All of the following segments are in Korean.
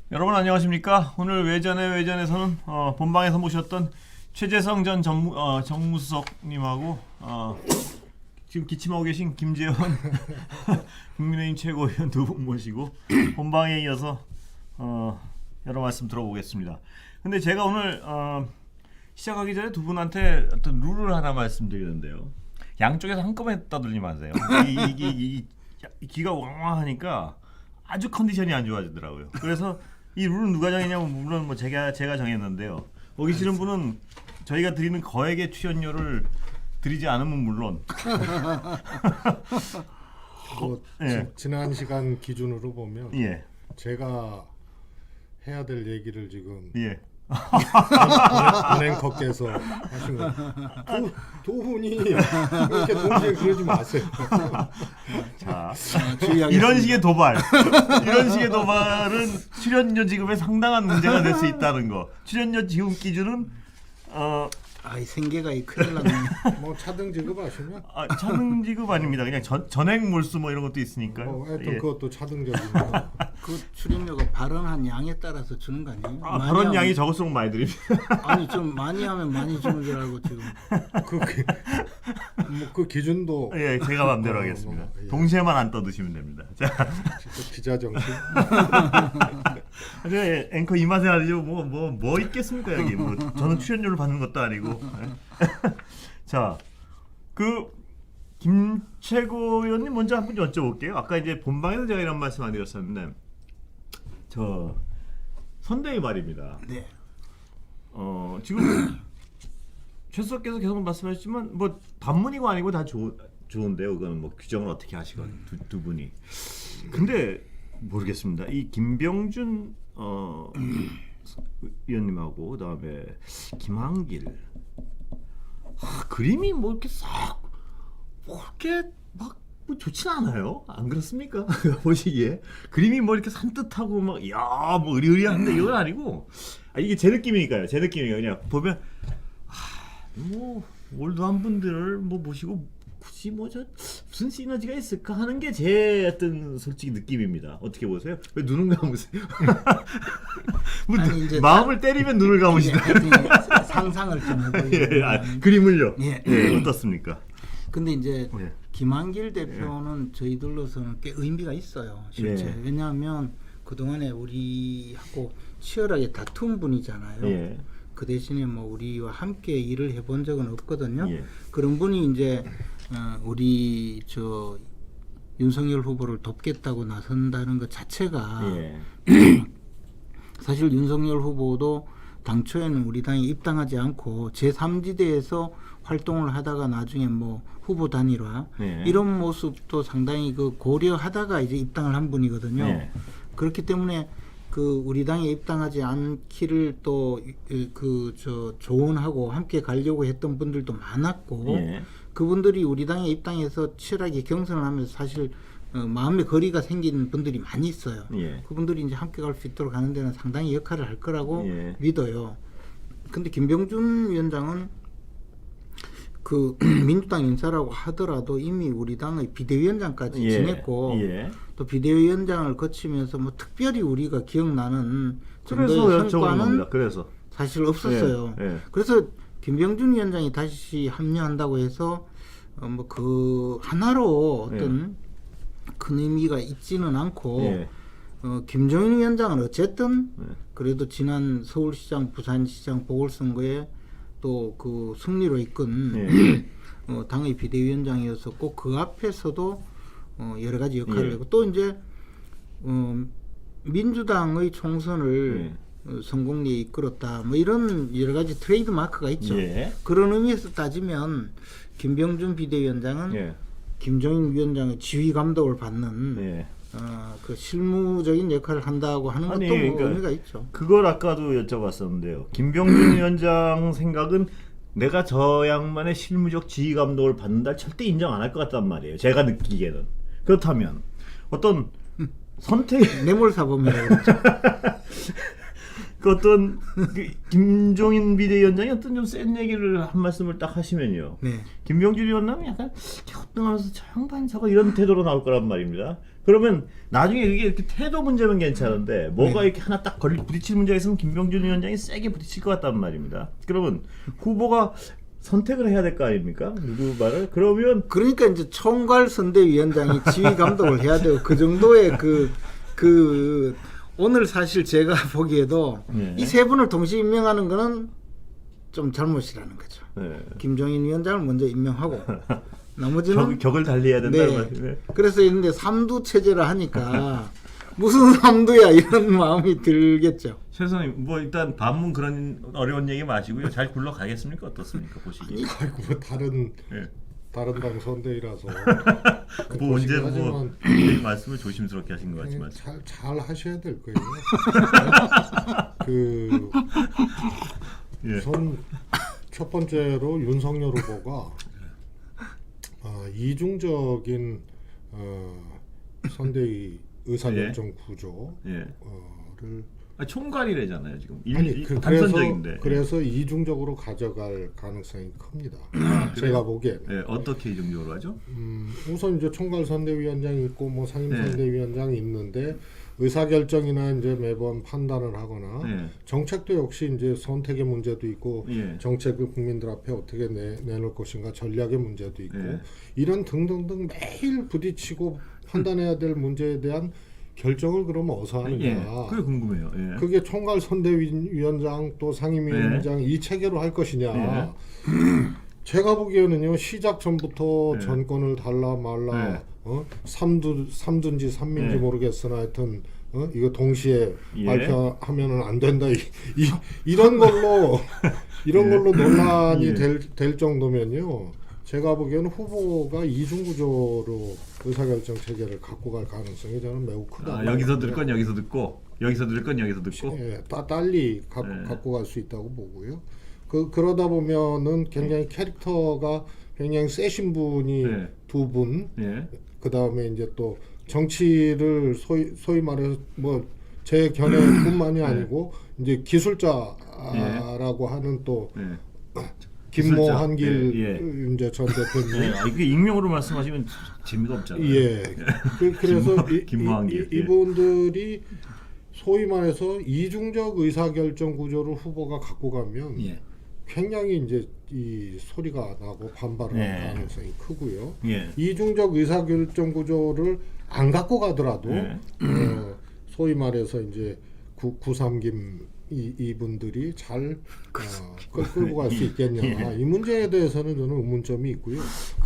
여러분 안녕하십니까? 오늘 외전에서는 본방에서 모셨던 최재성 전 정무수석님하고 지금 기침하고 계신 김재원 국민의힘 최고위원 두 분 모시고 본방에 이어서 여러 말씀 들어보겠습니다. 근데 제가 오늘 시작하기 전에 두 분한테 어떤 룰을 하나 말씀드리는데요. 양쪽에서 한꺼번에 떠들지 마세요. 이 기가 왕왕하니까 아주 컨디션이 안 좋아지더라고요. 그래서 이 룰은 누가 정했냐면 물론 뭐 제가 정했는데요. 오시는 분은 저희가 드리는 거액의 출연료를 드리지 않으면 물론 예. 지난 시간 기준으로 보면 예. 제가 해야 될 얘기를 지금 예. 은행커께서 하신 거. 두 분이 이렇게 동시에 그러지 마세요. 자, 이런 식의 도발은 출연료 지급에 상당한 문제가 될 수 있다는 거. 출연료 지급 기준은 아이 생계가 큰일 났네. 뭐 차등 지급하시면 차등 지급 아닙니다. 그냥 전액 몰수 뭐 이런 것도 있으니까요. 하여튼 예. 그것도 차등적이고. 그 출연료가 발언한 양에 따라서 주는 거 아니에요? 발언 양이 적을수록 많이 드립니다. 아니 좀 많이 하면 많이 주는 줄 알고 지금. 그 기준도 예, 제가 마음대로 하겠습니다. 예. 동시에만 안 떠드시면 됩니다. 자, 기자 정신. 그래, 앵커 이 맛에 하죠. 뭐 있겠습니까 여기. 뭐 저는 출연료를 받는 것도 아니고. 자, 김최고 의원님 먼저 한번 여쭤볼게요. 아까 이제 본방에서 제가 이런 말씀 안 드렸었는데, 저 선대위 말입니다. 네. 지금 최 수석께서 계속 말씀하셨지만 뭐 반문이고 아니고 다 좋은데요. 그거는 뭐 규정을 어떻게 하시건 두 분이. 근데 모르겠습니다. 이 김병준 의원님하고 그다음에 김한길 그림이 뭐 이렇게 싹 뭐 이렇게 막 뭐 좋진 않아요. 안 그렇습니까? 보시기에 그림이 뭐 이렇게 산뜻하고 막 야 뭐 의리의리한데 이건 아니고 이게 제 느낌이니까요. 제 느낌이에요. 그냥 보면 뭐 올드한 분들을 뭐 모시고 굳이 뭐 저 무슨 시너지가 있을까 하는 게 제 어떤 솔직히 느낌입니다. 어떻게 보세요? 왜 눈을 감으세요? 뭐 아니, 이제 마음을 때리면 눈을 감으시다. 상상을 좀 해보고. 예, 그림을요. 예. 예, 어떻습니까? 근데 이제 예. 김한길 대표는 저희들로서는 꽤 의미가 있어요. 실제. 예. 왜냐하면 그동안에 우리하고 치열하게 다툰 분이잖아요. 예. 그 대신에 뭐 우리와 함께 일을 해본 적은 없거든요. 예. 그런 분이 이제 우리 저 윤석열 후보를 돕겠다고 나선다는 것 자체가 예. 사실 윤석열 후보도 당초에는 우리 당에 입당하지 않고 제3지대에서 활동을 하다가 나중에 뭐 후보 단일화 예. 이런 모습도 상당히 그 고려하다가 이제 입당을 한 분이거든요. 예. 그렇기 때문에 그 우리 당에 입당하지 않기를 또 조언하고 함께 가려고 했던 분들도 많았고 예. 그분들이 우리 당에 입당해서 치열하게 경선을 하면서 사실 마음의 거리가 생긴 분들이 많이 있어요. 예. 그분들이 이제 함께 갈 수 있도록 하는 데는 상당히 역할을 할 거라고 예. 믿어요. 근데 김병준 위원장은 그 민주당 인사라고 하더라도 이미 우리 당의 비대위원장까지 예. 지냈고 예. 또 비대위원장을 거치면서 뭐 특별히 우리가 기억나는 그래서 정도의 여쭤보는 성과는 겁니다. 그래서 사실 없었어요. 예. 예. 그래서 김병준 위원장이 다시 합류한다고 해서 뭐 그 하나로 어떤 큰 의미가 있지는 않고 예. 김종인 위원장은 어쨌든 예. 그래도 지난 서울시장, 부산시장 보궐선거에 또 그 승리로 이끈 예. 당의 비대위원장이었었고 그 앞에서도 여러 가지 역할을 예. 하고 또 이제 민주당의 총선을 성공리에 이끌었다. 뭐 이런 여러 가지 트레이드 마크가 있죠. 예. 그런 의미에서 따지면 김병준 비대위원장은 예. 김종인 위원장의 지휘 감독을 받는 예. 그 실무적인 역할을 한다고 하는 것도 아니, 뭐 그러니까 의미가 있죠. 그걸 아까도 여쭤봤었는데요. 김병준 위원장 생각은 내가 저 양반의 실무적 지휘 감독을 받는다 절대 인정 안 할 것 같단 말이에요. 제가 느끼기에는. 그렇다면 어떤 선택 뇌물 사범이라고 그러죠. 그 어떤 그 김종인 비대위원장이 어떤 좀 센 얘기를 한 말씀을 딱 하시면요. 네. 김병준 위원장이 약간 갸우뚱하면서 저 양반 저거 이런 태도로 나올 거란 말입니다. 그러면 나중에 이게 이렇게 태도 문제면 괜찮은데 뭐가 이렇게 하나 딱 부딪힐 문제가 있으면 김병준 위원장이 세게 부딪힐 것 같단 말입니다. 그러면 후보가 선택을 해야 될 거 아닙니까? 누구 말을? 그러면 그러니까 이제 총괄 선대위원장이 지휘 감독을 해야 되고 그 정도의 그 오늘 사실 제가 보기에도 네. 이 세 분을 동시에 임명하는 거는 좀 잘못이라는 거죠. 네. 김종인 위원장을 먼저 임명하고 나머지는 격을 달리해야 된다는 네. 말이에요. 그래서 이런데 삼두 체제를 하니까 무슨 삼두야 이런 마음이 들겠죠. 최선님 뭐 일단 반문 그런 어려운 얘기 마시고요. 잘 굴러가겠습니까? 어떻습니까? 보시기. 아이고 뭐 다른 예. 당 선대위라서 뭐 언제 뭐 하지만 굉장히 말씀을 조심스럽게 하신 것 같지만. 잘 하셔야 될 거예요. 그 예. 우선 첫 번째로 윤석열 후보가 이중적인 선대위 의사결정 구조를 예. 총괄이래잖아요 지금. 그래서 단선적인데. 그래서 이중적으로 가져갈 가능성이 큽니다. 제가 보기에는. 예. 어떻게 이중적으로 하죠? 우선 이제 총괄 선대위원장이 있고 뭐 상임 네. 선대위원장이 있는데 의사결정이나 이제 매번 판단을 하거나 네. 정책도 역시 이제 선택의 문제도 있고 예. 정책을 국민들 앞에 어떻게 내놓을 것인가 전략의 문제도 있고 예. 이런 등등등 매일 부딪히고 판단해야 될 문제에 대한 결정을 그럼 어디서 하느냐. 예. 그게 궁금해요. 예. 그게 총괄 선대위원장 또 상임위원장 이 체계로 할 것이냐. 예. 제가 보기에는요 시작 전부터 네. 전권을 달라 말라 네. 삼두인지 삼민지 네. 모르겠으나 하여튼 이거 동시에 예. 발표하면은 안 된다 이런 걸로 논란이 예. 될 정도면요 제가 보기에는 후보가 이중 구조로 의사결정 체계를 갖고 갈 가능성이 저는 매우 크다. 여기서 들 건 여기서 듣고 여기서 들 건 여기서 듣고. 예, 딸리 갖고 갈 수 있다고 보고요. 그러다 보면은 굉장히 캐릭터가 굉장히 세신 분이 네. 두 분, 예. 그 다음에 이제 또 정치를 소위 말해서 뭐 제 견해뿐만이 아니고 이제 기술자라고 하는 또 예. 김모한길 예. 이제 전 대표님. 예. 이게 익명으로 말씀하시면 재미가 없잖아요. 예. 그래서 김모한길. 이분들이 소위 말해서 이중적 의사결정 구조를 후보가 갖고 가면 예. 굉장히 이제 이 소리가 나고 반발을 예. 할 가능성이 크고요. 예. 이중적 의사결정 구조를 안 갖고 가더라도 예. 소위 말해서 이제 93김 이분들이 잘 끌고 갈 수 있겠냐. 이 문제에 대해서는 저는 의문점이 있고요.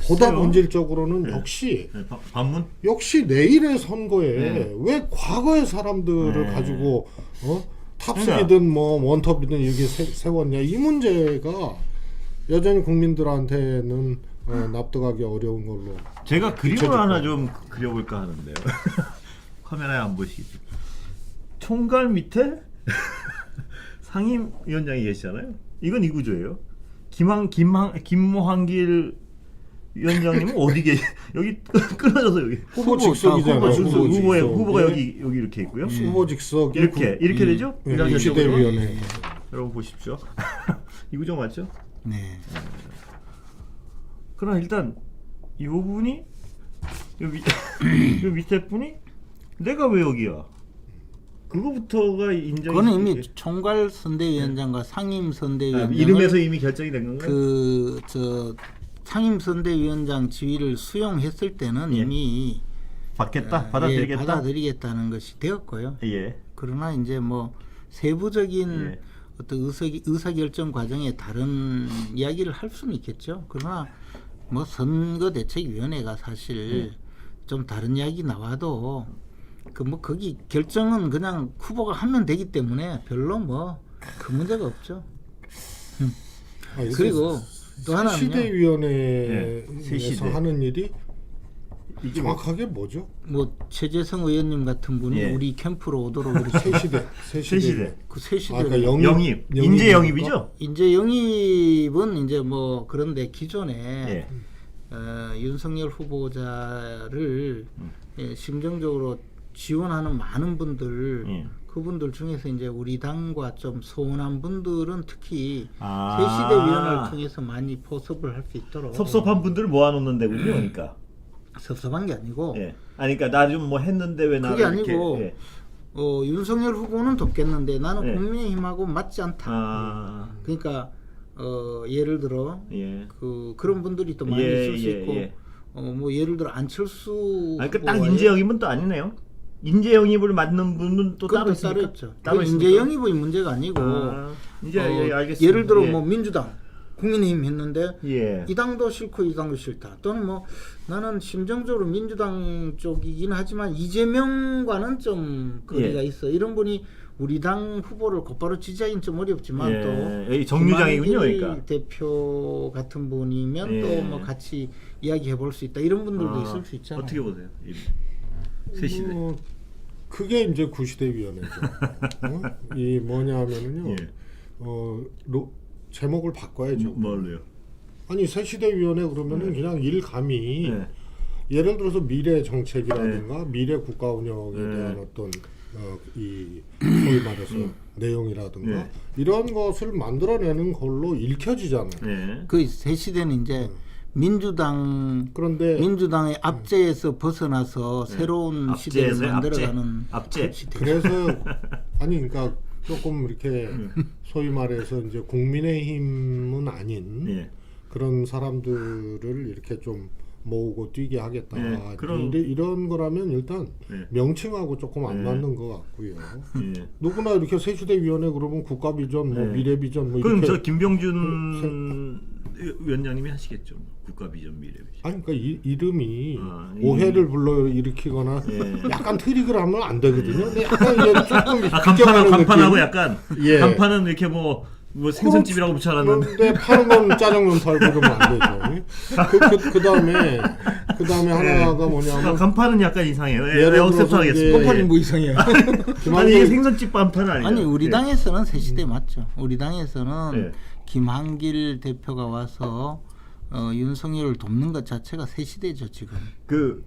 보다 본질적으로는 역시 반문? 역시 내일의 선거에 네. 왜 과거의 사람들을 네. 가지고 탑승이든 뭐 원톱이든 이렇게 세웠냐 이 문제가 여전히 국민들한테는 납득하기 어려운 걸로. 제가 그림을 하나 좀 그려볼까 하는데요. 카메라에 안 보시죠? 총괄 밑에 상임위원장이 계시잖아요. 이건 이 구조예요. 김모한길 위원장님은 어디 계시? 여기 끊어져서 여기 후보 직속이잖아요. 후보가 여기 이렇게 있고요. 후보 직속 이렇게 되죠? 유시대위원회. 여러분 보십시오. 이 구조 맞죠? 네. 그럼 일단 이 분이 여기 요 밑에 분이 내가 왜 여기야? 그거부터가 인정이. 그거는 이미 총괄 선대위원장과 상임 선대위원장 이름에서 이미 결정이 된 건가요? 그 상임 선대위원장 지위를 수용했을 때는 이미 받겠다, 받아들이겠다. 받아들이겠다는 것이 되었고요. 예. 그러나 이제 뭐 세부적인 어떤 의사결정 과정에 다른 이야기를 할 수는 있겠죠. 그러나 뭐 선거대책위원회가 사실 좀 다른 이야기 나와도 거기 결정은 그냥 후보가 하면 되기 때문에 별로 뭐 큰 문제가 없죠. 그리고 또 하나는요. 시대위원회에서 하는 일이 정확하게 뭐죠? 뭐 최재성 의원님 같은 분이 우리 캠프로 오도록 이렇게 새시대. 그 새시대. 그러니까 영입. 인재 영입이죠? 인재 영입은 이제 뭐 그런데 기존에 윤석열 후보자를 심정적으로 지원하는 많은 분들 그분들 중에서 이제 우리 당과 좀 소원한 분들은 특히 새시대위원회를 통해서 많이 포섭을 할 수 있도록 섭섭한 분들을 모아놓는 데군요. 그러니까 섭섭한 게 아니고 예. 아니 그러니까 나 좀 뭐 했는데 왜 나를 그게 이렇게 아니고 예. 윤석열 후보는 돕겠는데 나는 예. 국민의힘하고 맞지 않다. 아. 그러니까 예를 들어 예. 그런 분들이 또 많이 예, 있을 수 예, 있고 예. 뭐 예를 들어 안철수 아니 그딱 후보와의 인재 영입은 또 아니네요. 인재 영입을 맡는 분은 또 따로 그것도 있습니까? 따로 있죠. 따로 인재 있습니까? 영입의 문제가 아니고 이제 예, 알겠습니다. 예를 들어 예. 뭐 민주당, 국민의힘 했는데 예. 이 당도 싫고 이 당도 싫다. 또는 뭐 나는 심정적으로 민주당 쪽이긴 하지만 이재명과는 좀 거리가 예. 있어. 이런 분이 우리 당 후보를 곧바로 지지하기는 좀 어렵지만 예. 또 여기 정류장이군요, 김한길 그러니까. 대표 같은 분이면 예. 또 뭐 같이 이야기해 볼 수 있다. 이런 분들도 아, 있을 수 있잖아요. 어떻게 보세요? 새 시대. 그게 이제 구시대위원회죠. 이 뭐냐면은요. 예. 제목을 바꿔야죠. 뭘로요? 아니 새시대위원회 그러면은 그냥 일감이 예. 예를 들어서 미래 정책이라든가 미래 국가 운영에 네. 대한 어떤 이 소위 말해서 내용이라든가 네. 이런 것을 만들어내는 걸로 읽혀지잖아요. 예. 그 새 시대는 이제 그런데 민주당의 압제에서 벗어나서 새로운 시대를 압제에서요? 만들어가는 압제. 시대. 그래서 아니 그러니까 조금 이렇게 소위 말해서 이제 국민의힘은 아닌 예. 그런 사람들을 이렇게 좀 모으고 뛰게 하겠다. 네, 그런- 이런 거라면 일단 네. 명칭하고 조금 안 네. 맞는 것 같고요. 예. 누구나 이렇게 새시대위원회 그러면 국가 비전, 뭐 네. 미래 비전, 뭐 그럼 이렇게 저 김병준 위원장님이 하시겠죠. 국가 비전, 미래 비전. 아니 그러니까 이름이 아, 오해를 불러 일으키거나 예. 약간 트릭을 하면 안 되거든요. 근데 약간 이게 조금 간판하고 느낌. 약간 예. 간판은 이렇게 뭐 생선집이라고 붙여놨는데 그런데 파는 건 짜장면 팔고 그러면 안 되죠. 그 다음에 하나가 뭐냐면 간판은 약간 이상해요. 예, 예를 억셉트 들어서 하겠습니다. 이제- 간판이 뭐 이상해요. 아니 이게 생선집 간판은 아니에요. 아니 우리 예. 당에서는 새 시대 맞죠. 우리 당에서는 예. 김한길 대표가 와서 윤석열을 돕는 것 자체가 새 시대죠 지금. 그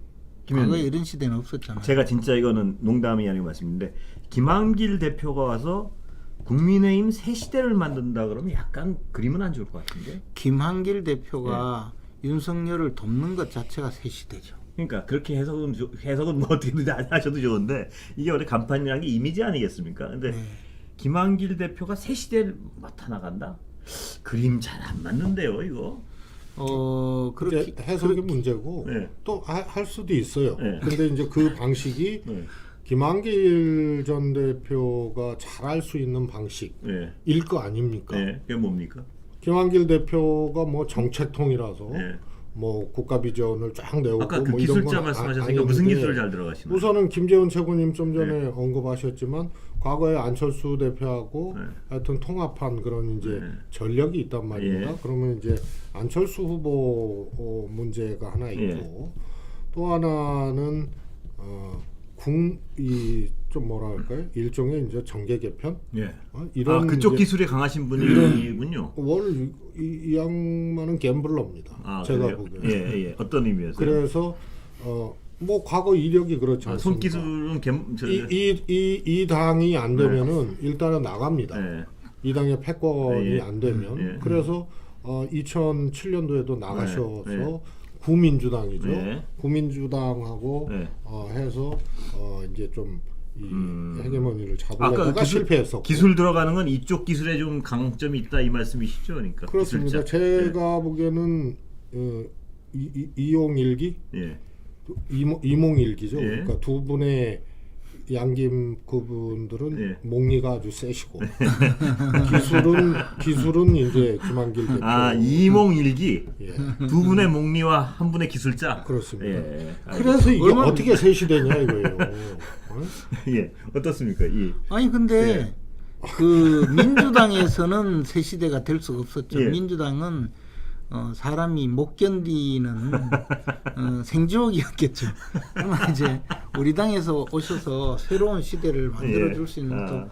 과거에 김현님, 이런 시대는 없었잖아요. 제가 진짜 이거는 농담이 아니고 말씀인데 김한길 대표가 와서 국민의힘 새 시대를 만든다 그러면 약간 그림은 안 좋을 것 같은데. 김한길 대표가 윤석열을 돕는 것 자체가 새 시대죠. 그러니까 그렇게 해석은 뭐 어떻게든 하셔도 좋은데 이게 원래 간판이라는 게 이미지 아니겠습니까? 근데 네. 김한길 대표가 새 시대를 맡아 나간다? 그림 잘 안 맞는데요, 이거. 그렇게 이제 해석의 문제고 네. 또 할 수도 있어요. 네. 근데 이제 그 방식이 네. 김한길 전 대표가 잘할 수 있는 방식일 네. 거 아닙니까? 네. 그게 뭡니까? 김한길 대표가 뭐 정책통이라서 네. 뭐 국가 비전을 쫙 내오고 아까 그 뭐 이런 기술자 건 말씀하셨으니까 무슨 아닌데 기술을 잘 들어가시나요? 우선은 김재원 최고님 좀 전에 언급하셨지만 과거에 안철수 대표하고 네. 하여튼 통합한 그런 이제 네. 전력이 있단 말입니다. 예. 그러면 이제 안철수 후보 문제가 하나 있고 예. 또 하나는 좀 뭐라 할까요? 일종의 이제 정계 개편 예. 이런 그쪽 이제 기술이 강하신 분이군요. 이 양반은 갬블러입니다. 제가 그래요? 보기에는. 예. 어떤 의미에서요? 그래서 뭐 과거 이력이 그렇지 않습니까? 손기술은 이 당이 안 되면은 일단은 나갑니다. 예. 이 당의 패권이 예. 안 되면 예. 그래서 2007년도에도 나가셔서 예. 구민주당이죠. 예. 구민주당하고 예. 해서 이제 좀 이 헤게모니를 잡으려다가 아까 실패했었고. 기술 들어가는 건 이쪽 기술에 좀 강점이 있다 이 말씀이시죠, 그러니까. 그렇습니다. 기술자. 제가 보기에는 이용일기, 예. 이몽일기죠. 예. 그러니까 두 분의 양김 그분들은 예. 몽리가 아주 세시고 기술은 이제 김한길 대표. 이몽일기 예. 두 분의 목리와 한 분의 기술자. 그렇습니다. 예. 그래서 이게 얼마나- 어떻게 셋이 되냐 이거예요. 예. 어떻습니까? 아니 근데 예. 그 민주당에서는 새 시대가 될 수가 없었죠. 예. 민주당은 사람이 못 견디는 생지옥이었겠죠. 그러나 이제 우리 당에서 오셔서 새로운 시대를 만들어줄 수 있는 또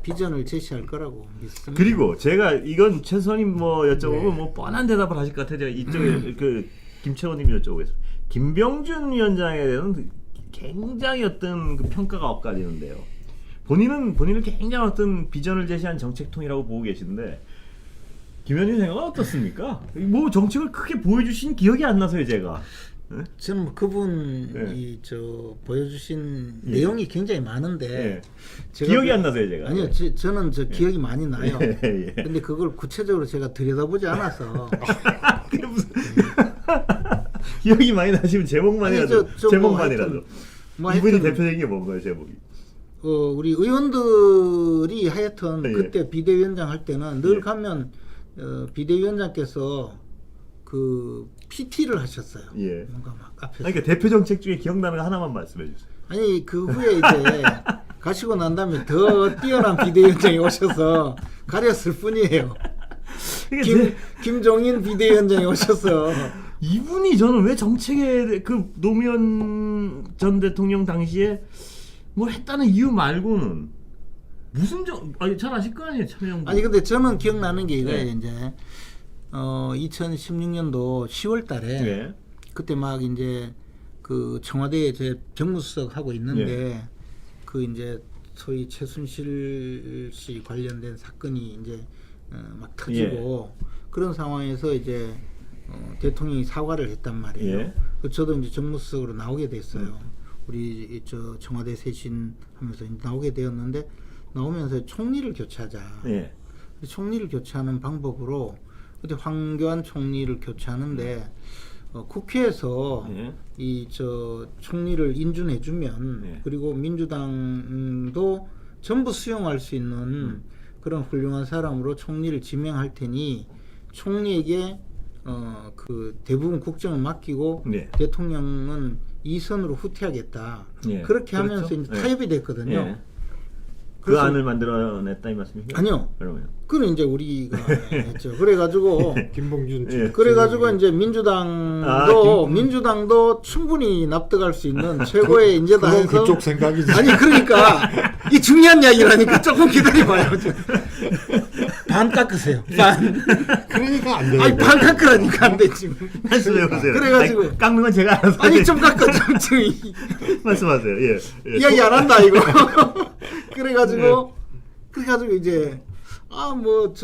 비전을 제시할 거라고 믿습니다. 그리고 제가 이건 최선님 뭐 여쭤보면 뭐 뻔한 대답을 하실 것 같아요. 제가 이쪽에 그 김채원님이 여쭤보겠습니다. 김병준 위원장에 대한 굉장히 어떤 그 평가가 엇갈리는데요. 본인은 굉장히 어떤 비전을 제시한 정책통이라고 보고 계신데 김현희 생각은 어떻습니까? 뭐 정책을 크게 보여주신 기억이 안 나서요, 제가. 저는 뭐 그분이 저 보여주신 내용이 굉장히 많은데 제가 기억이 안 나서요 제가. 아니요, 저는 저 기억이 많이 나요. 근데 그걸 구체적으로 제가 들여다보지 않아서 그게 무슨 기억이 많이 나시면 제목만이라도 아니, 저 뭐 제목만이라도 하여튼 뭐 이분이 하여튼 대표적인 게 뭔가요 제목이? 우리 의원들이 하여튼 예. 그때 비대위원장 할 때는 늘 예. 가면 비대위원장께서 그 PT를 하셨어요. 예. 뭔가 막 앞에서. 그러니까 대표 정책 중에 기억나는 거 하나만 말씀해 주세요. 아니 그 후에 이제 가시고 난 다음에 더 뛰어난 비대위원장이 오셔서 가렸을 뿐이에요. 그러니까 김종인 비대위원장이 오셔서 이분이 저는 왜 정책에 그 노무현 전 대통령 당시에 뭘 했다는 이유 말고는 무슨 아니 잘 아실 거 아니에요 참여정부. 아니 근데 저는 기억나는 게 이거예요. 네. 이제 2016년도 10월달에 네. 그때 막 이제 그 청와대에 제 정무수석 하고 있는데 네. 그 이제 소위 최순실 씨 관련된 사건이 이제 막 터지고 그런 상황에서 이제 대통령이 사과를 했단 말이에요. 예. 그 저도 이제 정무수석으로 나오게 됐어요. 우리 저 청와대 쇄신하면서 나오게 되었는데 나오면서 총리를 교체하자. 예. 총리를 교체하는 방법으로 그때 황교안 총리를 교체하는데 국회에서 예. 이 저 총리를 인준해주면 예. 그리고 민주당도 전부 수용할 수 있는 그런 훌륭한 사람으로 총리를 지명할 테니 총리에게 그 대부분 국정을 맡기고 네. 대통령은 이선으로 후퇴하겠다. 예. 그렇게 그렇죠? 하면서 이제 예. 타협이 됐거든요. 예. 그 그래서- 안을 만들어냈다 이 말씀이세요? 아니요. 그러면 그건 이제 우리가 했죠. 그래가지고 김봉준 예. 그래가지고 이제 민주당도 김- 민주당도 충분히 납득할 수 있는 최고의 인재다 그건 해서 그쪽 생각이지. 아니 그러니까 이 중요한 이야기라니까 조금 기다려봐요. 반 깎으세요. 반. 그러니까 안 되는 아니 거야. 반 깎으라니까 안 되지. 말씀해 보세요. 그래가지고- 아니, 깎는 건 제가 알아서 아니 좀 깎아 좀 말씀하세요. 예. 예. 이야기 안 한다 이거. 그래가지고 이제 뭐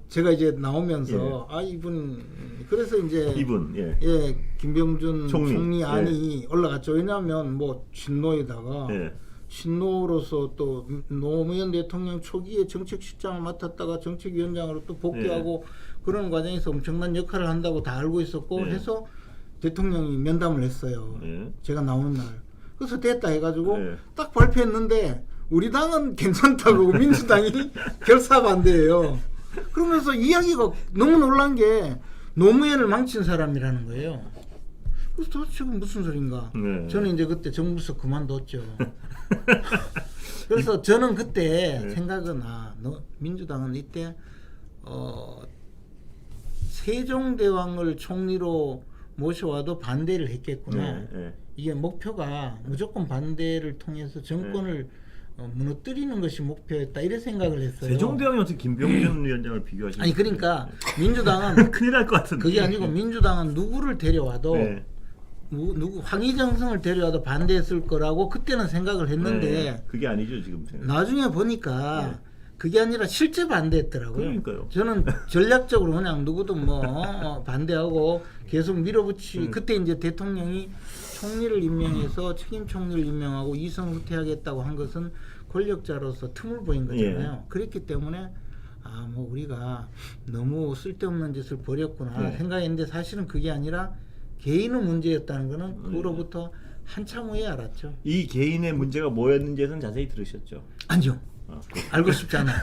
제가 이제 나오면서 이분 그래서 이제 이분 예. 김병준 총리. 총리 안이 올라갔죠. 왜냐하면 뭐 친노에다가 예. 친노로서 또 노무현 대통령 초기에 정책실장을 맡았다가 정책위원장으로 또 복귀하고 그런 과정에서 엄청난 역할을 한다고 다 알고 있었고 예. 해서 대통령이 면담을 했어요. 예. 제가 나오는 날. 그래서 됐다 해가지고 예. 딱 발표했는데 우리 당은 괜찮다고 민주당이 결사 반대예요. 그러면서 이야기가 너무 놀란 게 노무현을 망친 사람이라는 거예요. 그래서 도대체 지금 무슨 소린가? 네. 저는 이제 그때 정부석 그만뒀죠. 그래서 저는 그때 네. 생각은 민주당은 이때 세종대왕을 총리로 모셔와도 반대를 했겠구나. 네. 이게 목표가 무조건 반대를 통해서 정권을 무너뜨리는 것이 목표였다 이런 생각을 했어요. 세종대왕이 어떻게 김병준 위원장을 비교하시는? 아니 그러니까 민주당은 큰일 날 것 같은데. 그게 아니고 민주당은 누구를 데려와도 네. 누구 황희정성을 데려와도 반대했을 거라고 그때는 생각을 했는데 네. 그게 아니죠 지금 생각. 나중에 보니까 네. 그게 아니라 실제 반대했더라고요. 그러니까요. 저는 전략적으로 그냥 누구도 뭐 반대하고 계속 밀어붙이. 그때 이제 대통령이 총리를 임명해서 책임 총리를 임명하고 이선 후퇴하겠다고 한 것은 권력자로서 틈을 보인 거잖아요. 그랬기 때문에 뭐 우리가 너무 쓸데없는 짓을 벌였구나 생각했는데 사실은 그게 아니라 개인의 문제였다는 거는 그로부터 한참 후에 알았죠. 이 개인의 문제가 뭐였는지에선 자세히 들으셨죠? 아니요. 알고 싶지 않아요.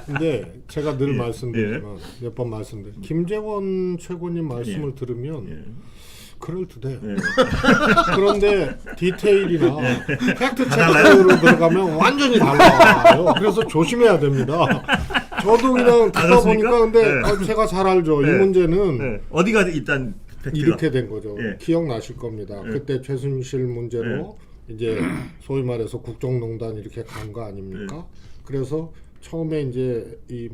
근데 제가 늘 예. 말씀드리지만 몇 번 말씀드린 김재원 최고님 말씀을 예. 들으면 예. 그럴듯해. 예. 그런데 디테일이나 팩트 체크로 들어가면 완전히 달라요. 그래서 조심해야 됩니다. 저도 그냥 듣다 그렇습니까? 보니까 근데 네. 제가 잘 알죠. 이 네. 문제는 네. 어디가 일단 팩트가? 이렇게 된 거죠. 예. 기억나실 겁니다. 예. 그때 최순실 문제로 이제 소위 말해서 국정농단 이렇게 간 거 아닙니까? 그래서 처음에 이제 이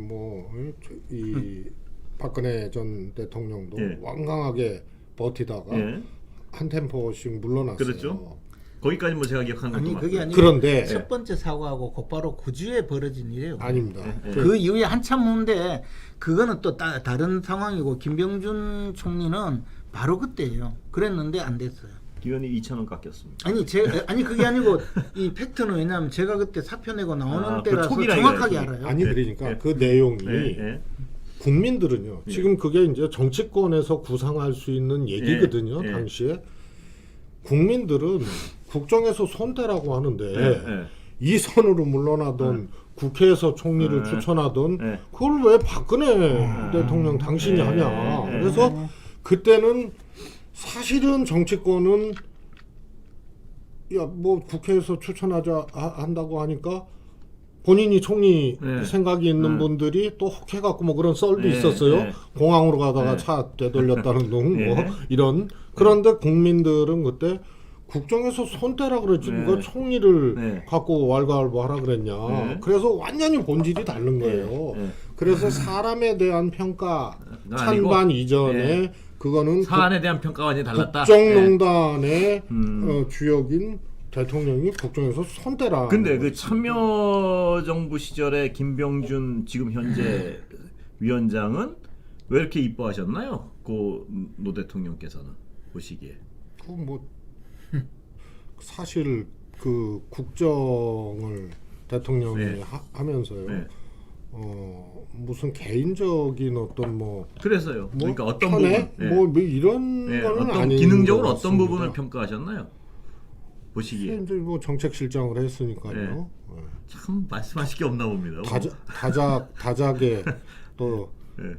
박근혜 전 대통령도 예. 완강하게 버티다가 예. 한 템포씩 물러났어요. 그렇죠. 거기까지 뭐 제가 기억하는 것도 아니 맞고요. 그게 아니고 그런데 첫 번째 사고하고 곧바로 그 주에 벌어진 일이에요. 아닙니다. 그 이후에 한참 후인데 그거는 또 다른 상황이고 김병준 총리는 바로 그때예요. 그랬는데 안 됐어요. 기원이 2,000원 깎였습니다. 아니 그게 아니고 이 팩트는 왜냐하면 제가 그때 사표 내고 나오는 그 때라서 초기라 정확하게 이거예요, 알아요. 아니 그러니까 그 내용이 국민들은요. 지금 그게 이제 정치권에서 구상할 수 있는 얘기거든요. 당시에 국민들은 국정에서 손대라고 하는데 이 선으로 물러나던 국회에서 총리를 추천하던 그걸 왜 박근혜 대통령 당신이 하냐. 그래서 그때는 사실은 정치권은 야 뭐 국회에서 추천하자 한다고 하니까 본인이 총리 생각이 있는 분들이 또 혹해갖고 뭐 그런 썰도 있었어요. 공항으로 가다가 차 되돌렸다는 둥 뭐 이런. 그런데 국민들은 그때 국정에서 손대라 그랬지 누가 총리를 갖고 왈가왈부하라 그랬냐. 그래서 완전히 본질이 다른 거예요. 그래서 사람에 대한 평가 찬반 이전에 그거는 사안에 대한 평가가 완전히 달랐다. 국정농단의 주역인 대통령이 국정에서 손대라. 근데 그 참여정부 시절에 김병준 지금 현재 위원장은 왜 이렇게 이뻐하셨나요? 그 노 대통령께서는 보시기에. 그 뭐 사실 그 국정을 대통령이 하면서요. 무슨 개인적인 어떤 뭐 그래서요. 그러니까 어떤 편애? 부분, 뭐 이런 거는 어떤 아닌 기능적으로 것 어떤 같습니다. 부분을 평가하셨나요? 보시기에. 이제 뭐 정책실장을 했으니까요. 참 말씀하실 게 없나 봅니다. 다작에 또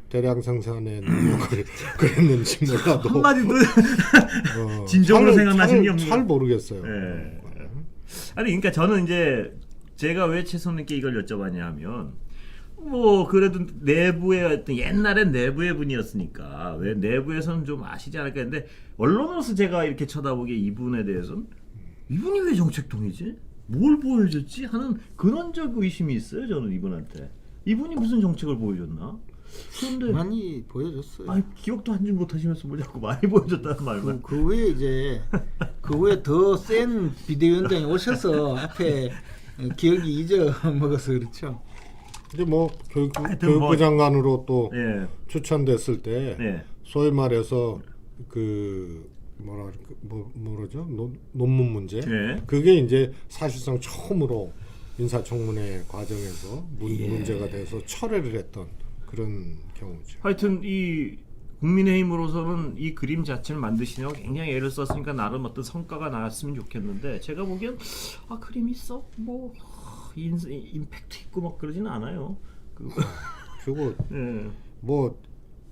대량 생산의 능력을 그랬는지 몰라도 한마디도 진정으로 생각나시는 게 없는 잘 모르겠어요. 아니 그러니까 저는 이제 제가 왜 최선님께 이걸 여쭤봤냐 하면 뭐 그래도 내부의 어떤 옛날엔 내부의 분이었으니까 왜 내부에서는 좀 아시지 않을까 했는데 언론으로서 제가 이렇게 쳐다보기에 이분에 대해서는 이분이 왜 정책통이지? 뭘 보여줬지? 하는 근원적 의심이 있어요. 저는 이분한테 이분이 무슨 정책을 보여줬나? 그런데 많이 보여줬어요. 아니 기억도 하지 못하시면서 뭐 자꾸 많이 보여줬다는 말만. 그 후에 이제 그 후에 더 센 비대위원장이 오셔서 앞에 기억이 잊어먹어서 그렇죠. 이제 뭐 하여튼 교육부 장관으로 또 예. 추천됐을 때 예. 소위 말해서 그 뭐라죠 논문 문제 예. 그게 이제 사실상 처음으로 인사청문회 과정에서 문제가 돼서 철회를 했던 그런 경우죠. 하여튼 이 국민의힘으로서는 이 그림 자체를 만드시느라고 굉장히 애를 썼으니까 나름 어떤 성과가 나왔으면 좋겠는데 제가 보기엔 그림 있어? 뭐 임팩트 있고 막 그러지는 않아요. 그리고 예. 뭐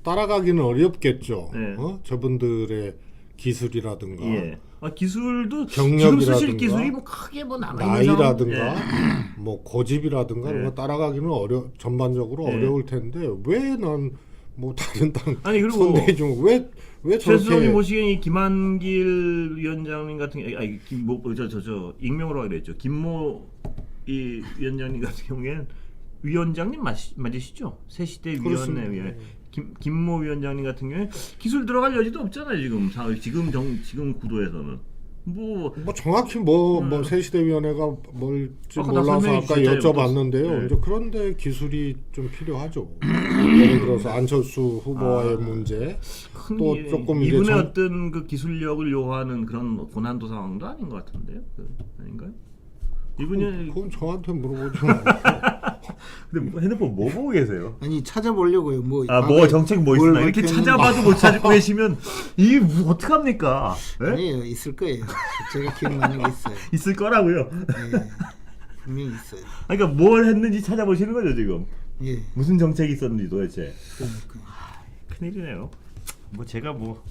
따라가기는 어렵겠죠. 네. 저분들의 기술이라든가 예. 기술도 경력이라든가, 지금 쓰실 기술이 뭐 크게 뭐 남아 있는 나이라든가 뭐 고집이라든가 이런 거 따라가기는 전반적으로 어려울 텐데 왜 난 뭐 다른 당 아니 그리고 선대위 중 왜 최수정이 저렇게 보시기엔 이 김한길 위원장님 같은 저 익명으로 하기로 했죠. 김모 이 위원장님 같은 경우에는 위원장님 맞으시죠? 새시대 위원회 김모 위원장님 같은 경우에 기술 들어갈 여지도 없잖아요. 지금 구도에서는 뭐 정확히 뭐 새시대위원회가 뭘지 아까 다 몰라서 설명해 아까 주셨잖아요. 여쭤봤는데요. 네. 이제 그런데 기술이 좀 필요하죠. 예를 들어서 안철수 후보와의 문제 또 조금 이제 이분의 어떤 그 기술력을 요하는 그런 고난도 상황도 아닌 것 같은데요. 아닌가요? 이분이 그건 저한테 물어보죠. 근데 핸드폰 뭐 보고 계세요? 아니 찾아보려고요. 뭐 정책 뭐 있나 이렇게 찾아봐도 못 찾고 계시면 이게 어떡 합니까? 아니에요, 있을 거예요. 제가 기억나는 게 있어요. 있을 거라고요. 네, 분명히 있어요. 그러니까 뭘 했는지 찾아보시는 거죠 지금. 예. 무슨 정책이 있었는지 도대체. 그러니까. 큰일이네요. 뭐 제가 뭐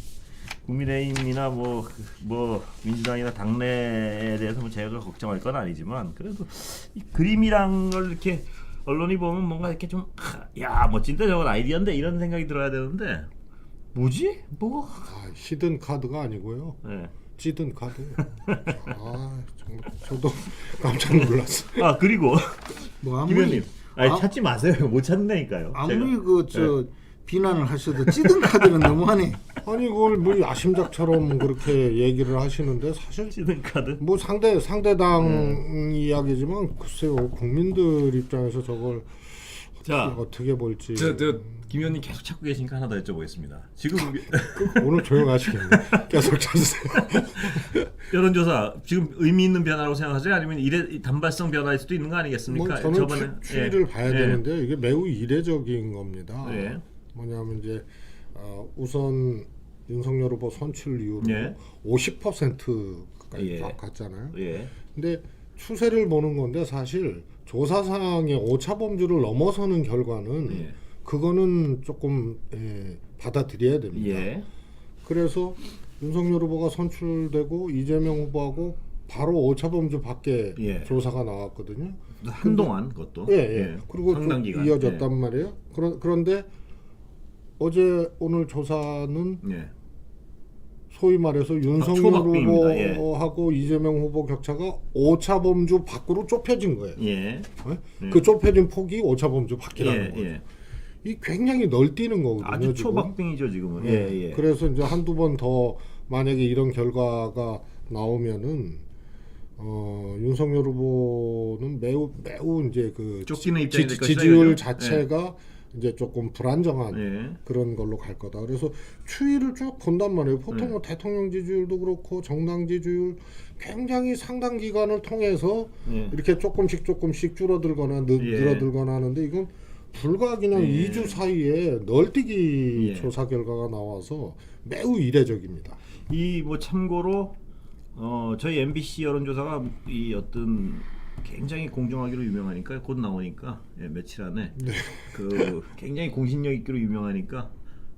국민의힘이나 뭐 민주당이나 당내에 대해서 뭐 제가 걱정할 건 아니지만 그래도 이 그림이란 걸 이렇게 언론이 보면 뭔가 이렇게 좀 멋진데 저건 아이디어인데 이런 생각이 들어야 되는데 뭐지? 뭐 히든 카드가 아니고요. 네. 찌든 카드. 정말 저도 깜짝 놀랐어요. 그리고 뭐 김 의원님 찾지 마세요. 못 찾는다니까요. 아무리 비난을 하셔도 찌든 카드는 너무하네. 아니 그걸 뭐 야심작처럼 그렇게 얘기를 하시는데 사실 찌든 카드. 뭐 상대당 이야기지만 글쎄요 국민들 입장에서 저걸 자, 어떻게 볼지 김 의원님 계속 찾고 계시니까 하나 더 여쭤보겠습니다. 지금 오늘 조용하시겠네. 계속 찾으세요. 여론조사 지금 의미 있는 변화라고 생각하세요? 아니면 단발성 변화일 수도 있는 거 아니겠습니까? 뭐 저는 추이를 봐야 되는데 이게 매우 이례적인 겁니다. 예. 뭐냐면 이제 우선 윤석열 후보 선출 이후로 예. 50%까지 예. 딱 갔잖아요. 예. 근데 추세를 보는 건데 사실 조사상의 오차 범주를 넘어서는 결과는 예. 그거는 조금 받아들여야 됩니다. 예. 그래서 윤석열 후보가 선출되고 이재명 후보하고 바로 오차 범주 밖에 예. 조사가 나왔거든요. 한동안 그것도. 예. 그리고 상당 좀 기간. 이어졌단 말이에요. 그런데 어제 오늘 조사는 예. 소위 말해서 윤석열 초박빙입니다. 예. 후보하고 이재명 후보 격차가 오차 범주 밖으로 좁혀진 거예요. 예. 그 좁혀진 폭이 오차 범주 밖이라는 거예요. 예. 이 굉장히 널뛰는 거거든요. 아주 지금. 초박빙이죠 지금은. 예. 그래서 이제 한두 번 더 만약에 이런 결과가 나오면은 윤석열 후보는 매우 이제 그 쫓기는 입장이 될 것이다, 지지율 이거죠? 자체가 이제 조금 불안정한 예. 그런 걸로 갈 거다. 그래서 추이를 쭉 본단 말이에요. 보통 네. 뭐 대통령 지지율도 그렇고 정당 지지율 굉장히 상당 기간을 통해서 예. 이렇게 조금씩 줄어들거나 늘어들거나 하는데 이건 불과 그냥 예. 2주 사이에 널뛰기 예. 조사 결과가 나와서 매우 이례적입니다. 이 뭐 참고로 저희 MBC 여론조사가 이 어떤 굉장히 공정하기로 유명하니까 곧 나오니까 며칠 안에 그 굉장히 공신력 있기로 유명하니까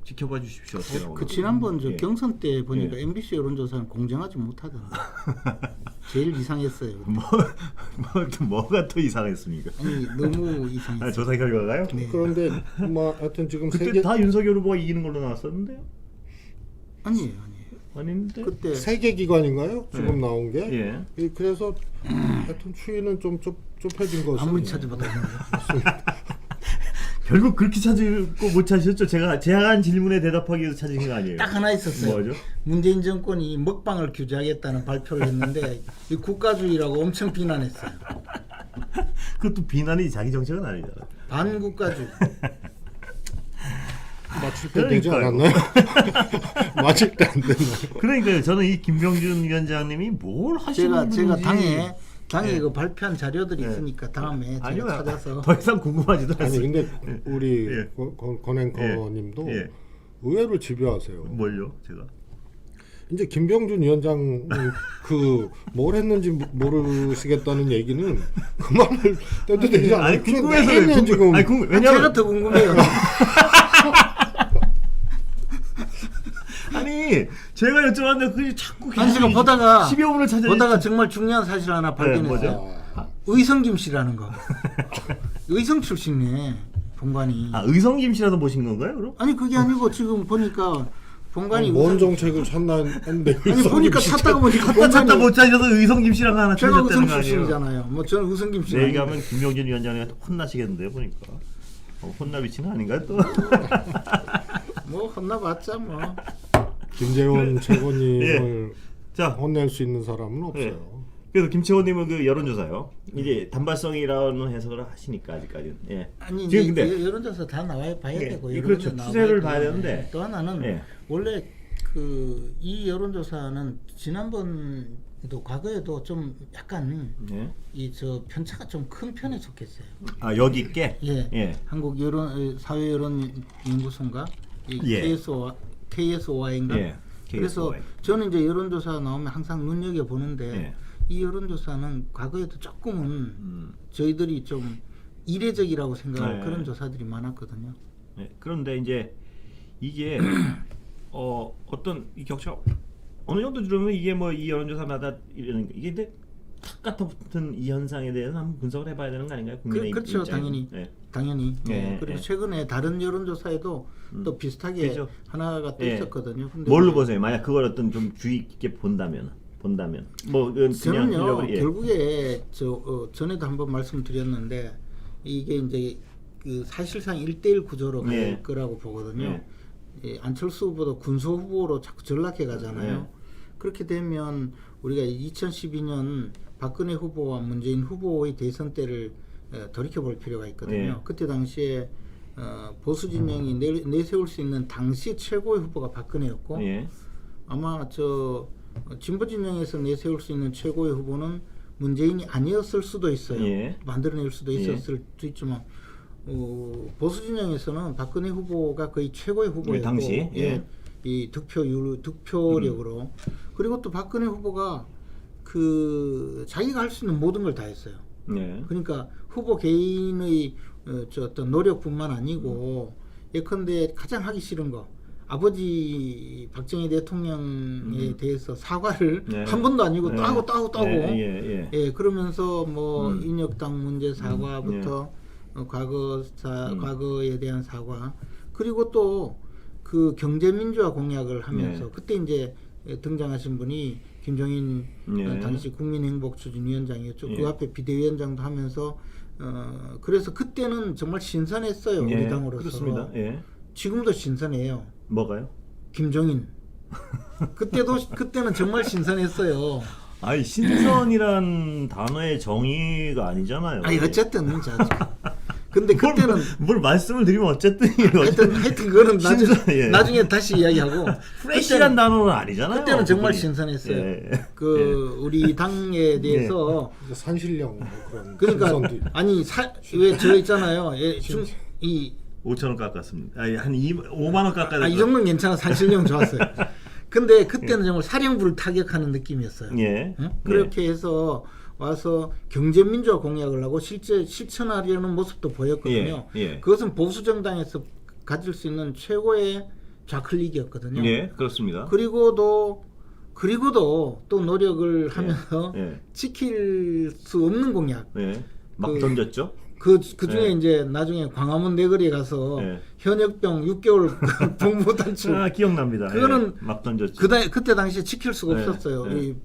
지켜봐 주십시오. 어떻게 나오나. 그 지난번 저 예. 경선 때 보니까 MBC 여론조사는 공정하지 못하더라고요. 제일 이상했어요. 뭐가 또 이상했습니까? 아니 너무 이상했어요. 조사 결과가요? 네. 그런데 뭐 하여튼 지금 그때 다 윤석열 후보가 이기는 걸로 나왔었는데요? 아니에요. 아닌데? 그때 세계 기관인가요? 지금 나온 게. 예. 그래서 하여튼 추이는 좀 좁혀진 것은 아무리 찾아봐도 결국 그렇게 찾고 못 찾으셨죠? 제가 한 질문에 대답하기 위해서 찾으신 거 아니에요? 딱 하나 있었어요. 뭐죠? 문재인 정권이 먹방을 규제하겠다는 발표를 했는데 이 국가주의라고 엄청 비난했어요. 그것도 비난이 자기 정책은 아니잖아. 반국가주의. 맞출 때 되지 그러니까요. 않았나요? 맞을 때 안 됐나요? 그러니까요. 저는 이 김병준 위원장님이 뭘 하시는 분인지 제가 당에 예. 그 발표한 자료들이 있으니까 다음에 제가 아니요. 찾아서 더 이상 궁금하지도 아니 않습니다. 근데 우리 예. 권앵커님도 예. 의외로 집요하세요. 뭘요? 제가? 이제 김병준 위원장 뭘 했는지 모르시겠다는 얘기는 그만을 떼도 되지 않아요? 아니 궁금해서 매년 지금 아니 왜냐면 제가 더 궁금해요. 아니 제가 여쭤봤는데 그게 자꾸 아니 제가 보다가 10여 분을 찾아 보다가 정말 중요한 사실 하나 발견했어요. 뭐죠? 의성 김씨라는 거. 의성 출신이네 본관이. 의성 김씨라도 보신 건가요? 그럼? 아니 그게 아니고 지금 보니까 본관이 뭔 의성- 정책을 찾나 했는데 아니 보니까 찾다가 보니까 찾다 본관이 못 찾아서 의성 김씨랑 하나 제가 찾았다는 의성 거 아니에요? 출신이잖아요. 뭐 저는 의성 김씨. 내 얘기하면 김용진 위원장님한테 혼나시겠는데요 보니까. 혼나 비치는 아닌가요 또? 뭐 혼나봤자 뭐. 김재원 최고님을 자, 혼낼 수 있는 사람은 없어요. 예. 그래서 김채원님은 그 여론조사요. 이제 단발성이라는 해석을 하시니까 아직까지는. 예. 아니 지금 이제 근데 여론조사 다 나와야 봐야 예, 되고 예, 여론조사 그렇죠. 나와야 추세를 되고. 봐야 되는데. 또 하나는 예. 원래 이 여론조사는 지난번도 과거에도 좀 약간 예. 이 저 편차가 좀 큰 편에 속했어요. 여기 있게. 예. 예. 한국 여론 사회 여론 연구소인가 이 예. KSOI인가. 예. 그래서 KSOI. 저는 이제 여론조사 나오면 항상 눈여겨 보는데 예. 이 여론조사는 과거에도 조금은 저희들이 좀 이례적이라고 생각할 네. 그런 조사들이 많았거든요. 예. 그런데 이제 이게 어떤 이 격차 어느 정도 들으면 이게 뭐 이 여론조사마다 이러는 이게 근데 탁 같은 이 현상에 대해서 한번 분석을 해봐야 되는 거 아닌가요? 국민의 그렇죠, 입장에서. 당연히. 예. 당연히. 예, 그리고 예. 최근에 다른 여론조사에도 또 비슷하게 그죠. 하나가 또 예. 있었거든요. 근데 뭘로 보세요? 만약 그걸 어떤 좀 주의 깊게 본다면 뭐 그냥 저는요 예. 결국에 전에도 한번 말씀드렸는데 이게 이제 그 사실상 1대1 구조로 갈 예. 거라고 보거든요. 예. 안철수 후보도 군소 후보로 자꾸 전락해 가잖아요. 예. 그렇게 되면 우리가 2012년 박근혜 후보와 문재인 후보의 대선 때를 돌이켜 볼 필요가 있거든요. 예. 그때 당시에 보수 진영이 내세울 수 있는 당시 최고의 후보가 박근혜였고 예. 아마 저 진보 진영에서 내세울 수 있는 최고의 후보는 문재인이 아니었을 수도 있어요. 예. 만들어낼 수도 예. 있었을 수도 있지만 보수 진영에서는 박근혜 후보가 거의 최고의 후보였고 당시, 예. 이 득표력으로 그리고 또 박근혜 후보가 그 자기가 할 수 있는 모든 걸 다 했어요. 예. 그러니까 후보 개인의 저 어떤 노력뿐만 아니고 예컨대 가장 하기 싫은 거 아버지 박정희 대통령에 대해서 사과를 네. 한 번도 아니고 네. 따고 예. 그러면서 뭐 인혁당 문제 사과부터 과거에 대한 사과 그리고 또 그 경제민주화 공약을 하면서 네. 그때 이제 등장하신 분이 김종인 예. 당시 국민행복추진위원장이었죠. 예. 그 앞에 비대위원장도 하면서 그래서 그때는 정말 신선했어요. 우리 당으로서. 그렇습니다. 예. 지금도 신선해요. 뭐가요? 김종인. 그때는 정말 신선했어요. 아니 신선이란 단어의 정의가 아니잖아요. 아니 어쨌든 근데 그때는 뭘 말씀을 드리면 어쨌든 하여튼 그거는 예. 나중에 다시 이야기하고 프레시란 단어는 아니잖아요. 그때는 정말 그분이. 신선했어요. 예. 우리 당에 대해서 이제 산신령 뭐 그런 그러니까 신선도 있고. 아니 왜 저 있잖아요. 이 5천 원 깎았습니다. 아니 한 5만 원 깎아야 이 정도는 괜찮아. 산신령 좋았어요. 근데 그때는 정말 사령부를 타격하는 느낌이었어요. 예. 응? 그렇게 해서 와서 경제민주화 공약을 하고 실제 실천하려는 모습도 보였거든요. 예. 그것은 보수 정당에서 가질 수 있는 최고의 좌클릭이었거든요. 예, 그렇습니다. 그리고도 또 노력을 하면서 예. 지킬 수 없는 공약. 예. 막 그- 던졌죠. 그 중에 예. 이제 나중에 광화문 내거리에 가서 예. 현역병 6개월 복무 단축. 아, 기억납니다. 그거는 예. 막 던졌죠. 그때 당시에 지킬 수가 예. 없었어요. 예. 이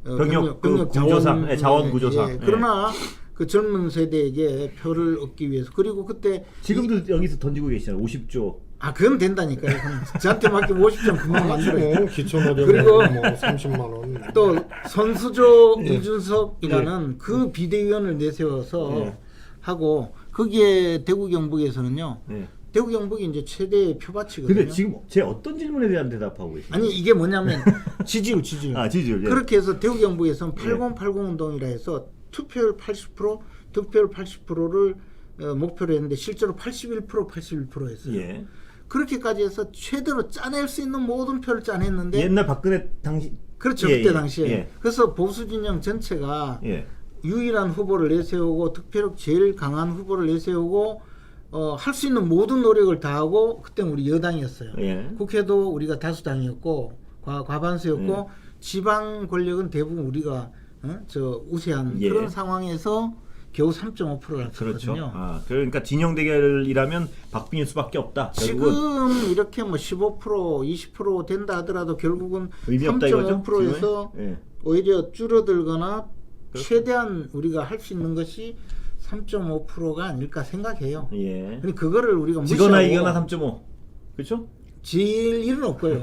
병역 구조상, 자원 구조상. 예. 그러나 그 젊은 세대에게 표를 얻기 위해서 그리고 그때 지금도 여기서 던지고 계시잖아요. 50조. 그건 된다니까요. 그럼 저한테 맡기면 50점 금방 만들어요. 뭐 기초노력 그리고 뭐 30만 원. 또 선수조 예. 이준석이라는 그 비대위원을 내세워서 예. 하고 거기에 대구 경북에서는요. 예. 대구 경북이 이제 최대의 표밭이거든요. 근데 지금 제 어떤 질문에 대한 대답하고 계십니까? 아니 이게 뭐냐면 지지율. 아, 지지율. 예. 그렇게 해서 대구 경북에서는 8080 운동이라 해서 투표율 80%, 득표율 80%를 목표로 했는데 실제로 81% 했어요. 예. 그렇게까지 해서 최대로 짜낼 수 있는 모든 표를 짜냈는데 옛날 박근혜 당시 그렇죠. 예, 그때 예, 당시에. 예. 그래서 보수 진영 전체가 예. 유일한 후보를 내세우고 득표력 제일 강한 후보를 내세우고 할 수 있는 모든 노력을 다하고 그때는 우리 여당이었어요. 예. 국회도 우리가 다수당이었고 과반수였고 지방 권력은 대부분 우리가 우세한 예. 그런 상황에서 겨우 3.5%를 그렇죠. 합쳤거든요. 아, 그러니까 진영 대결이라면 박빙일 수밖에 없다. 결국은 지금 이렇게 뭐 15%, 20% 된다 하더라도 결국은 의미 없다 이거죠. 3.5%에서 예. 오히려 줄어들거나 최대한 우리가 할 수 있는 것이 3.5%가 아닐까 생각해요. 예. 근데 그거를 우리가 지거나 무시하고 이거나 3.5. 그렇죠? 질 일은 없고요.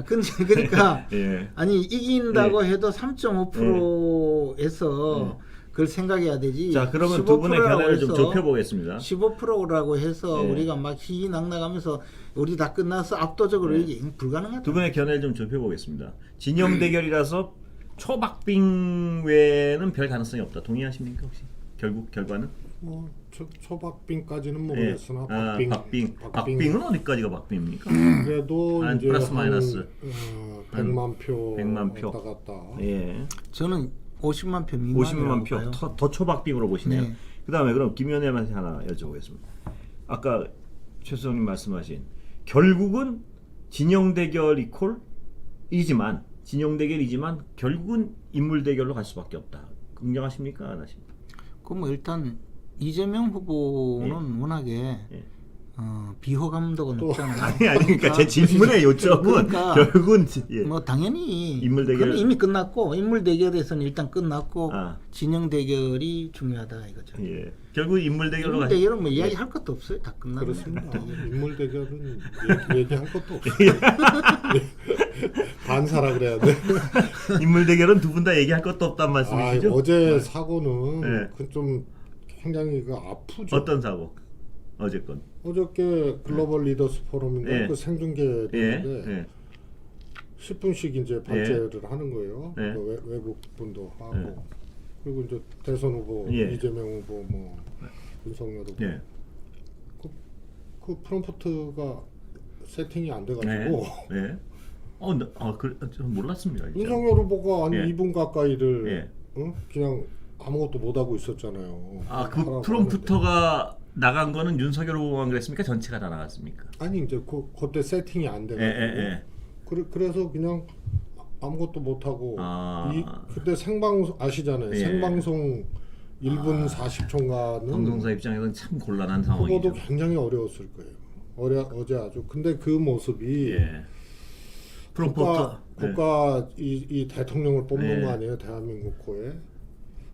그러니까 예. 아니 이긴다고 해도 3.5%에서 그걸 생각해야 되지. 자, 그러면 두 분의 15%라고 견해를 좀 해서 좁혀 보겠습니다. 15%라고 해서 예. 우리가 막 희희낙낙하면서 우리 다 끝나서 압도적으로 예. 이게 불가능하다. 두 분의 견해를 좀 좁혀 보겠습니다. 진영 대결이라서 초박빙 외에는 별 가능성이 없다. 동의하십니까 혹시? 결국 결과는? 뭐 초박빙까지는 모르겠으나 박빙은 어디까지가 박빙입니까? 그래도 한 이제 플러스 마이너스 100만 표 100만 표. 왔다 갔다. 예. 저는 50만 표 미만이라고 50만 표. 봐요. 더 초박빙으로 보시네요. 네. 그다음에 그럼 김 의원님한테 하나 여쭤보겠습니다. 아까 최 수석님 말씀하신 결국은 진영 대결 이지만 진영 대결이지만 결국은 인물 대결로 갈 수밖에 없다. 긍정하십니까? 안 하십니까? 그럼 뭐 일단 이재명 후보는 워낙에 예. 비호감도가 높잖아요. 아니 그러니까 제 질문의 요점은 그러니까 결국은 예. 뭐 당연히 인물 대결- 그건 이미 끝났고 인물 대결에서는 일단 끝났고 아. 진영 대결이 중요하다 이거죠. 예. 결국 인물 대결로 인물 가. 대결은 뭐 이야기할 것도 없어요. 다 끝났네. 그렇습니다. 인물 대결은 얘기할 것도 없어요. 반사라 그래야 돼. 인물 대결은 두 분 다 얘기할 것도 없단 아, 말씀이시죠? 어제 사고는 네. 그 좀 굉장히 그 아프죠. 어떤 사고? 어제 건. 어저께 글로벌 리더스 포럼인가 예. 그 생중계되는데 예. 10분씩 이제 발제를 하는 거예요. 예. 그 외국 분도 하고 예. 그리고 이제 대선 후보 예. 이재명 후보 뭐 윤석열 후보 예. 그 프롬프트가 세팅이 안 돼가지고 예. 전 몰랐습니다. 진짜. 윤석열 후보가 한 예. 2분 가까이를 예. 그냥 아무것도 못 하고 있었잖아요. 그 하라고 프롬프터가 나간 거는 윤석열 후보만 그랬습니까? 전체가 다 나갔습니까? 하는데. 아니 이제 그때 세팅이 안 돼가지고 그래서 그냥 아무것도 못 하고 그때 생방송 아시잖아요. 예. 생방송 1분 40초인가는 방송사 입장에서는 참 곤란한 상황이죠. 그거도 굉장히 어려웠을 거예요. 어제 아주 근데 그 모습이 예. 프롬프터. 국가 이 대통령을 뽑는 예. 거 아니에요, 대한민국 코에.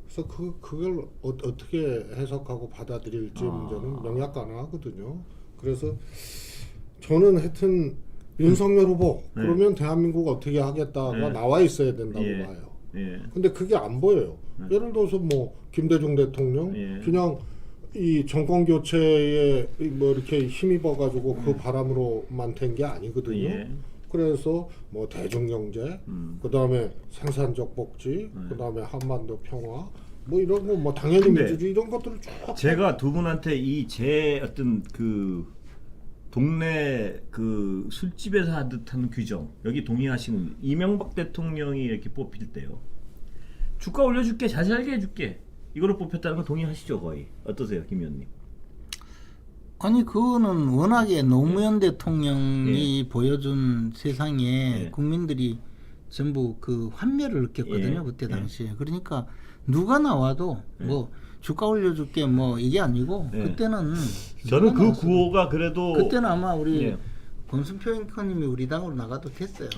그래서 그걸 어떻게 해석하고 받아들일지 문제는 명약가능하거든요. 그래서 저는 하여튼 윤석열 후보 그러면 대한민국 어떻게 하겠다가 나와 있어야 된다고 봐요. 예. 근데 그게 안 보여요. 예를 들어서 뭐 김대중 대통령 그냥 이 정권 교체에 뭐 이렇게 힘입어 가지고 그 바람으로만 된 게 아니거든요. 그래서 뭐 대중경제, 그다음에 생산적 복지, 그다음에 한반도 평화, 뭐 이런 거 뭐 당연히 민주주의 이런 것들을 쭉 제가 두 분한테 제 어떤 그 동네 그 술집에서 하듯한 규정 여기 동의하시는 이명박 대통령이 이렇게 뽑힐 때요. 주가 올려줄게, 잘 살게 해줄게. 이거를 뽑혔다는 거 동의하시죠 거의? 어떠세요, 김 의원님? 아니 그거는 워낙에 노무현 대통령이 보여준 세상에 국민들이 전부 그 환멸을 느꼈거든요. 그때 당시에. 그러니까 누가 나와도 뭐 주가 올려줄게 뭐 이게 아니고 그때는 저는 그 나왔어요. 구호가 그래도 그때는 아마 우리 권순표 앵커님이 우리 당으로 나가도 됐어요.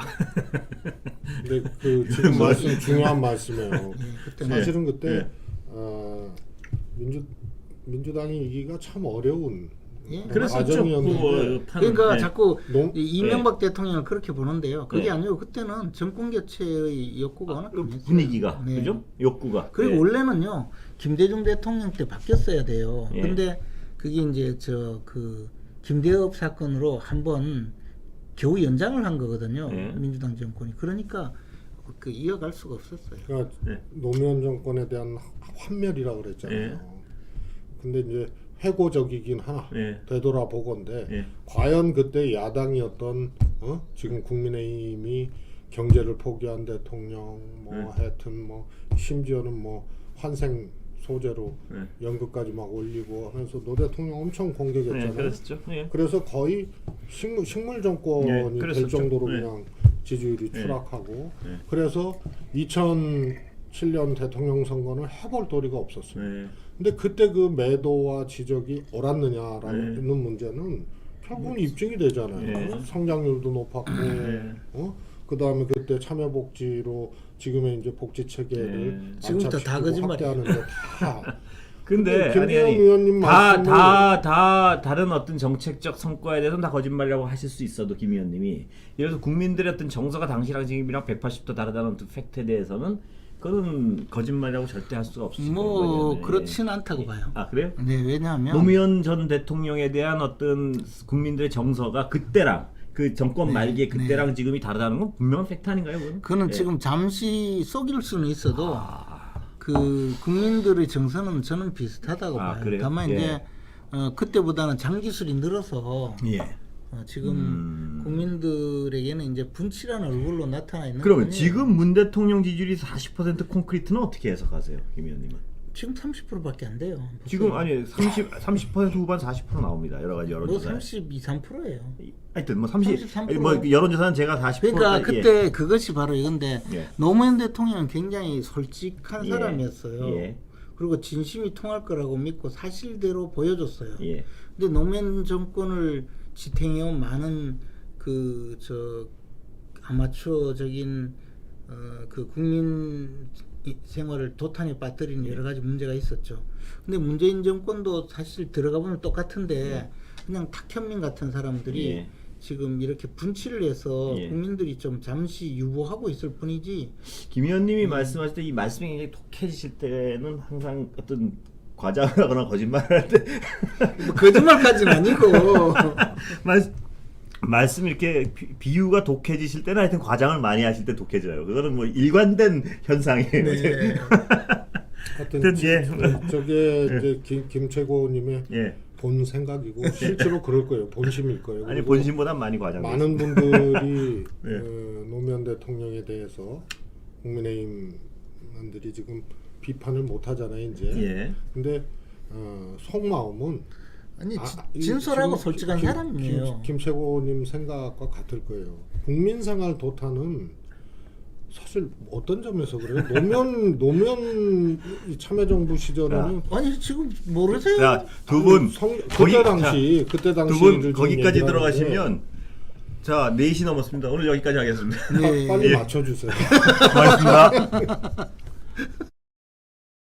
근데 그 지금 말씀 중요한 말씀이에요. 그때는 사실은 그때 민주당이 이기가 참 어려운 그랬었죠. 과정이었는데 그러니까 자꾸 농- 이명박 대통령을 그렇게 보는데요. 그게 아니고 그때는 정권 교체의 욕구가 워낙 강했어요. 분위기가 네. 그죠? 욕구가. 그리고 원래는요 김대중 대통령 때 바뀌었어야 돼요. 근데 그게 이제 그 김대엽 사건으로 한번 겨우 연장을 한 거거든요. 민주당 정권이. 그러니까 그 이어갈 수가 없었어요. 그러니까 노무현 정권에 대한 환멸이라고 그랬잖아요. 근데 이제 회고적이긴 하나 되돌아보건데 과연 그때 야당이었던 지금 국민의힘이 경제를 포기한 대통령 뭐 하여튼 뭐 심지어는 뭐 환생 소재로 연극까지 막 올리고 하면서 노 대통령 엄청 공격했잖아요. 그랬었죠. 그래서 거의 식물 정권이 될 그랬었죠. 정도로 그냥 지지율이 추락하고 그래서 2007년 대통령 선거는 해볼 도리가 없었어요. 근데 그때 그 매도와 지적이 옳았느냐라는 문제는 결국은 입증이 되잖아요. 성장률도 높았고, 그다음에 그때 참여복지로 지금의 이제 복지 체계를 지금부터 다 거짓말이에요. 확대하는데 다. 근데 김대영 의원님 말씀을 다 다른 어떤 정책적 성과에 대해서는 다 거짓말이라고 하실 수 있어도 김 의원님이 예를 들어서 국민들의 어떤 정서가 당시랑 지금이랑 180도 다르다는 어떤 팩트에 대해서는 그건 거짓말이라고 절대 할 수가 없으실 뭐 거예요. 그렇지는 않다고 봐요. 아 그래요? 네, 왜냐하면 노무현 전 대통령에 대한 어떤 국민들의 정서가 그때랑 그 정권 말기에 그때랑 지금이 다르다는 건 분명한 팩트 아닌가요? 그거는 지금 잠시 속일 수는 있어도 그 국민들의 정서는 저는 비슷하다고 봐요. 그래요? 다만 이제 그때보다는 장기술이 늘어서 지금 국민들에게는 이제 분칠한 얼굴로 나타나 있는 그러면 거니 지금 문 대통령 지지율이 40% 콘크리트는 어떻게 해석하세요, 김 의원님은? 지금 30%밖에 안 돼요. 지금 아니 30% 후반 40% 나옵니다. 여러 가지 뭐 여론조사. 32, 3%예요. 하여튼 뭐 30, 33%. 뭐 여론조사는 제가 40%. 그러니까 그때 그것이 바로 이건데 예. 노무현 대통령은 굉장히 솔직한 사람이었어요. 그리고 진심이 통할 거라고 믿고 사실대로 보여줬어요. 예. 근데 노무현 정권을 지탱해온 많은 아마추어적인 그 국민 생활을 도탄에 빠뜨리는 여러 가지 문제가 있었죠. 근데 문재인 정권도 사실 들어가 보면 똑같은데 그냥 탁현민 같은 사람들이 예. 지금 이렇게 분치를 해서 예. 국민들이 좀 잠시 유보하고 있을 뿐이지. 김 의원님이 말씀하실 때 이 말씀이 굉장히 독해지실 때는 항상 어떤 과장을 하거나 거짓말을 할 때 뭐 거짓말까지는 아니고 말씀 이렇게 비유가 독해지실 때는 하여튼 과장을 많이 하실 때 독해져요. 그거는 뭐 일관된 현상이에요. 네. 하여튼 예. 저게 이제 김 최고님의 예. 본 생각이고 실제로 그럴 거예요. 본심일 거예요. 아니 그리고 본심보단 많이 과장. 많은 분들이 네. 노무현 대통령에 대해서 국민의힘원들이 지금 비판을 못 하잖아요, 이제. 예. 근데 속마음은 아니 이 진솔하고 지금 솔직한 사람이에요. 김 최고님 생각과 같을 거예요. 국민생활 도탄은 사실 어떤 점에서 그래요? 노무현 이 참여정부 시절에는 아니 지금 모르세요? 자, 두 분 그때 당시 두 분 지금 거기까지 얘기를 들어가시면 자 4시 넘었습니다. 오늘 여기까지 하겠습니다. 네. 빨리 맞춰주세요. 고맙습니다.